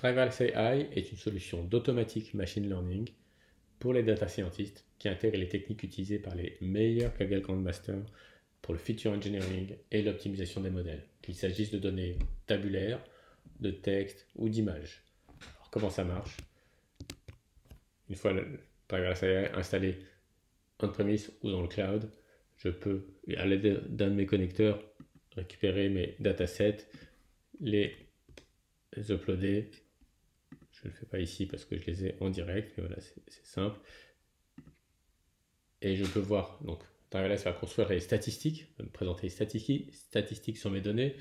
Driverless AI est une solution d'automatique machine learning pour les data scientists qui intègre les techniques utilisées par les meilleurs Kaggle Grandmasters pour le feature engineering et l'optimisation des modèles, qu'il s'agisse de données tabulaires, de texte ou d'images. Alors comment ça marche? Une fois le Driverless AI installé on-premise ou dans le cloud, je peux, à l'aide d'un de mes connecteurs, récupérer mes datasets, les uploader. Je ne le fais pas ici parce que je les ai en direct, mais voilà, c'est simple. Et je peux voir, donc Driverless va construire les statistiques, va me présenter les statistiques sur mes données,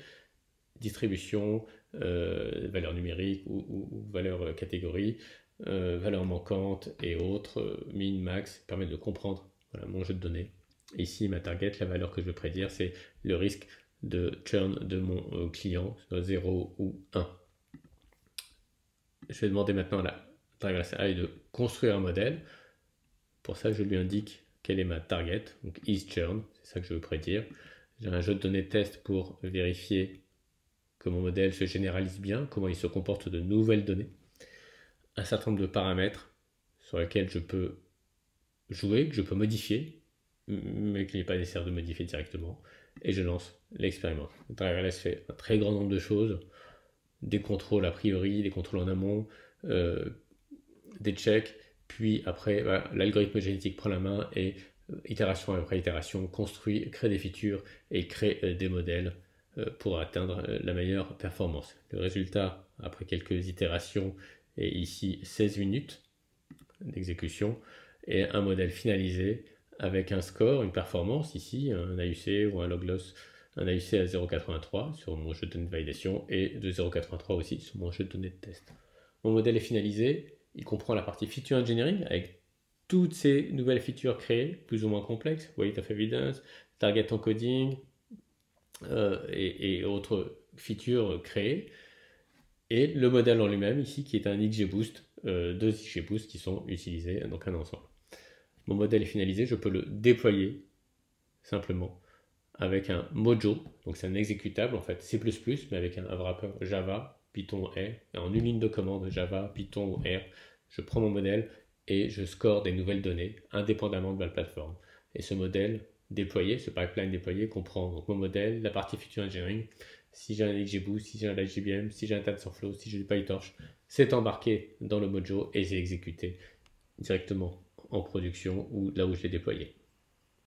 distribution, valeur numérique ou valeur catégorie, valeur manquante et autres, min, max, permettent de comprendre voilà, mon jeu de données. Et ici, ma target, la valeur que je veux prédire, c'est le risque de churn de mon client, soit 0 ou 1. Je vais demander maintenant à la Driverless AI de construire un modèle. Pour ça, je lui indique quelle est ma target, donc is churn, c'est ça que je veux prédire. J'ai un jeu de données test pour vérifier que mon modèle se généralise bien, comment il se comporte de nouvelles données. Un certain nombre de paramètres sur lesquels je peux jouer, que je peux modifier, mais qu'il n'est pas nécessaire de modifier directement. Et je lance l'expérience. Driverless fait un très grand nombre de choses, des contrôles a priori, des contrôles en amont, des checks, puis après l'algorithme génétique prend la main et itération après itération construit, crée des features et crée des modèles pour atteindre la meilleure performance. Le résultat après quelques itérations est ici 16 minutes d'exécution et un modèle finalisé avec un score, une performance ici, un AUC ou un log loss, un AUC à 0,83 sur mon jeu de données de validation et de 0,83 aussi sur mon jeu de données de test. Mon modèle est finalisé, il comprend la partie feature engineering avec toutes ces nouvelles features créées, plus ou moins complexes, weight of evidence, target encoding et autres features créées. Et le modèle en lui-même ici qui est un XGBoost, deux XGBoost qui sont utilisés, donc un ensemble. Mon modèle est finalisé, je peux le déployer simplement avec un Mojo, donc c'est un exécutable en fait C++, mais avec un wrapper Java, Python, R, et en une ligne de commande Java, Python ou R, je prends mon modèle et je score des nouvelles données indépendamment de ma plateforme. Et ce modèle déployé, ce pipeline déployé comprend donc mon modèle, la partie feature engineering, si j'ai un XGBoost, si j'ai un LightGBM, si j'ai un TensorFlow, si j'ai du PyTorch, c'est embarqué dans le Mojo et c'est exécuté directement en production ou là où je l'ai déployé.